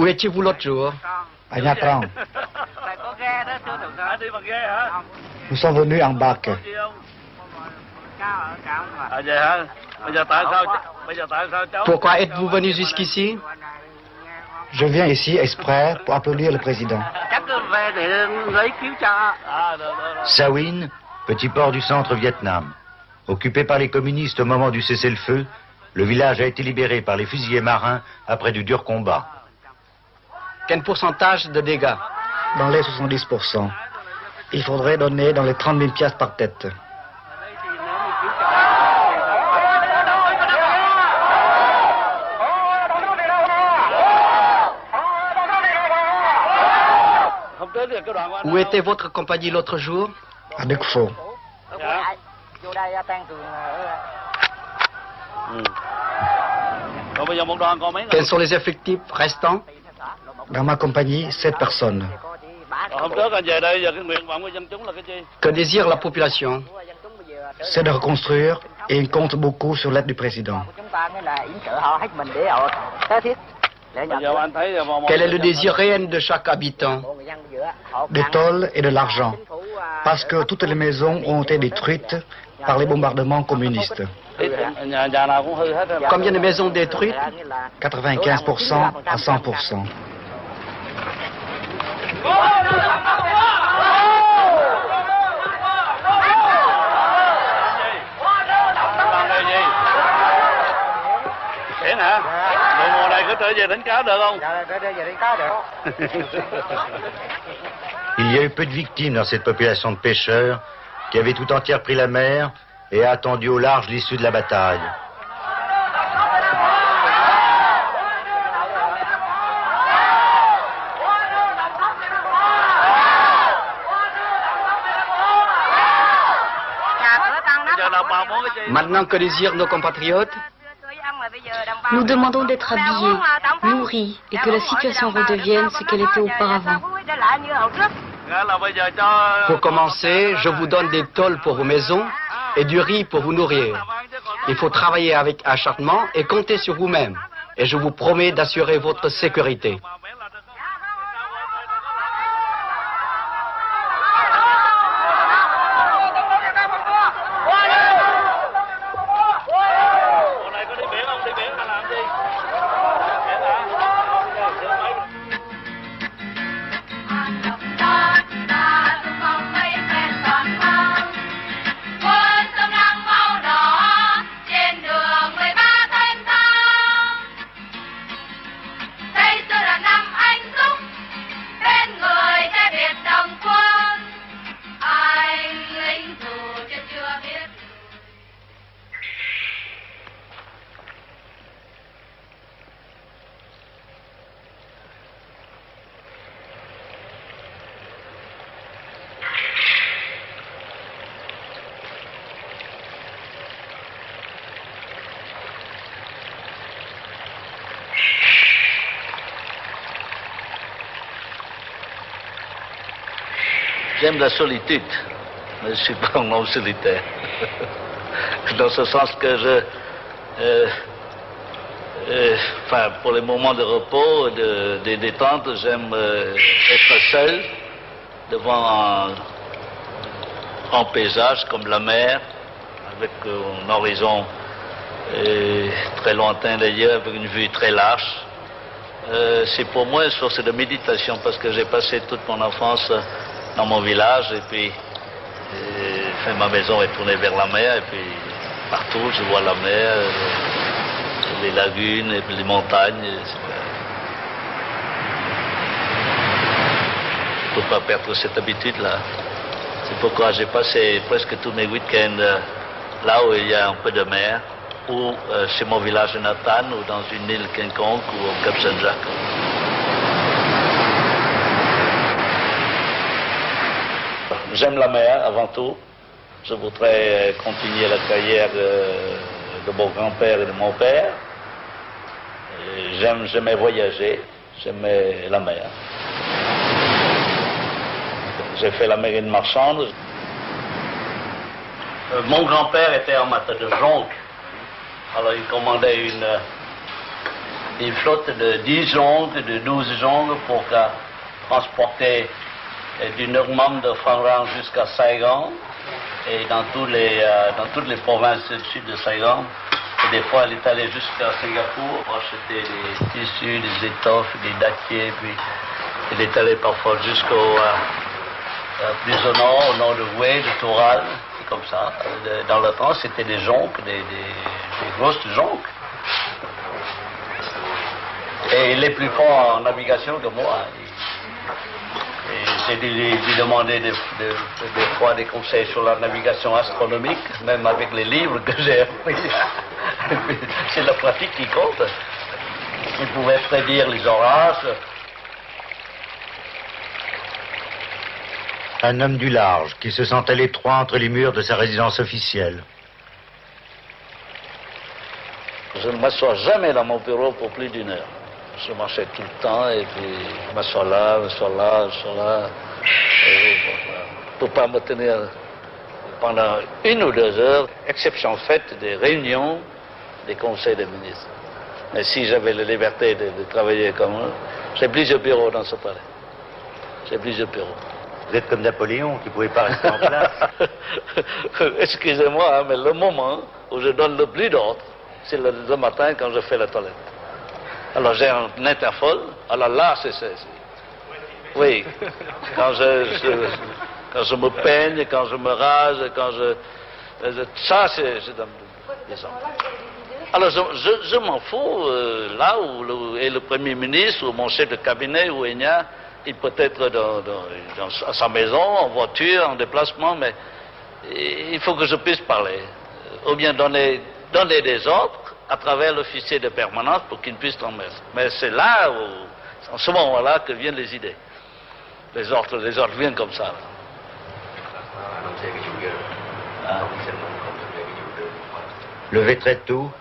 Où étiez-vous l'autre jour? À Nha Trang. Nous sommes venus en barque. Pourquoi êtes-vous venu jusqu'ici? Je viens ici exprès pour applaudir le président. Sa Huyn, petit port du centre Vietnam. Occupé par les communistes au moment du cessez-le-feu, le village a été libéré par les fusiliers marins après du dur combat. Quel pourcentage de dégâts? Dans les 70%. Il faudrait donner dans les 30 000 piastres par tête. Où était votre compagnie l'autre jour? À Đức Phổ. Quels sont les effectifs restants? Dans ma compagnie, 7 personnes. Que désire la population? C'est de reconstruire et il compte beaucoup sur l'aide du président. Quel est le désir réel de chaque habitant? Des tôles et de l'argent. Parce que toutes les maisons ont été détruites par les bombardements communistes. Combien de maisons détruites? 95% à 100%. Il y a eu peu de victimes dans cette population de pêcheurs qui avait tout entière pris la mer et a attendu au large l'issue de la bataille. Maintenant, que désirent nos compatriotes? Nous demandons d'être habillés, nourris et que la situation redevienne ce qu'elle était auparavant. Pour commencer, je vous donne des tôles pour vos maisons et du riz pour vous nourrir. Il faut travailler avec acharnement et compter sur vous-même. Et je vous promets d'assurer votre sécurité. J'aime la solitude, mais je ne suis pas un homme solitaire. Dans ce sens que pour les moments de repos, de détente, j'aime être seul devant un paysage comme la mer, avec un horizon très lointain d'ailleurs, avec une vue très large. C'est pour moi une source de méditation parce que j'ai passé toute mon enfance dans mon village et puis ma maison est tournée vers la mer et puis partout je vois la mer, les lagunes et puis les montagnes. Il ne faut pas perdre cette habitude-là. C'est pourquoi j'ai passé presque tous mes week-ends là où il y a un peu de mer, ou chez mon village natal, ou dans une île quelconque, ou au Cap Saint-Jacques. J'aime la mer avant tout. Je voudrais continuer la carrière de mon grand-père et de mon père. J'aimais voyager, j'aimais la mer. J'ai fait la marine marchande. Mon grand-père était amateur de jonque. Alors il commandait des flottes de 10 jonques, de 12 jonques pour transporter du Nurmam de Phan jusqu'à Saigon et dans toutes les provinces du sud de Saigon. Et des fois, elle est allée jusqu'à Singapour pour acheter des tissus, des étoffes, des dattiers, puis elle est allée parfois jusqu'au plus au nord de Hue, de Toural, c'est comme ça. Dans le temps, c'était des jonques, des grosses jonques. Et il est plus fort en navigation que moi. J'ai dû lui demander des fois des conseils sur la navigation astronomique, même avec les livres que j'ai appris. C'est la pratique qui compte. Il pouvait prédire les orages. Un homme du large qui se sentait à l'étroit entre les murs de sa résidence officielle. Je ne m'assois jamais dans mon bureau pour plus d'1 heure. Je marchais tout le temps et puis je m'assois là. Pour ne pas me tenir pendant 1 ou 2 heures, exception faite des réunions des conseils des ministres. Mais si j'avais la liberté de travailler comme eux, j'ai plusieurs bureaux dans ce palais. J'ai plusieurs bureaux. Vous êtes comme Napoléon qui ne pouvait pas rester en place. Excusez-moi, hein, mais le moment où je donne le plus d'ordre, c'est le matin quand je fais la toilette. Alors j'ai un interphone, alors là, oui, quand je me peigne, quand je me rase, ça, je donne des ordres. Alors je m'en fous, là où est le Premier ministre, ou mon chef de cabinet, ou Enya, il peut être à sa maison, en voiture, en déplacement, mais il faut que je puisse parler, ou bien donner des ordres à travers l'officier de permanence pour qu'il puisse transmettre. Mais c'est là, en ce moment-là, que viennent les idées. Les ordres viennent comme ça. Levé très tôt,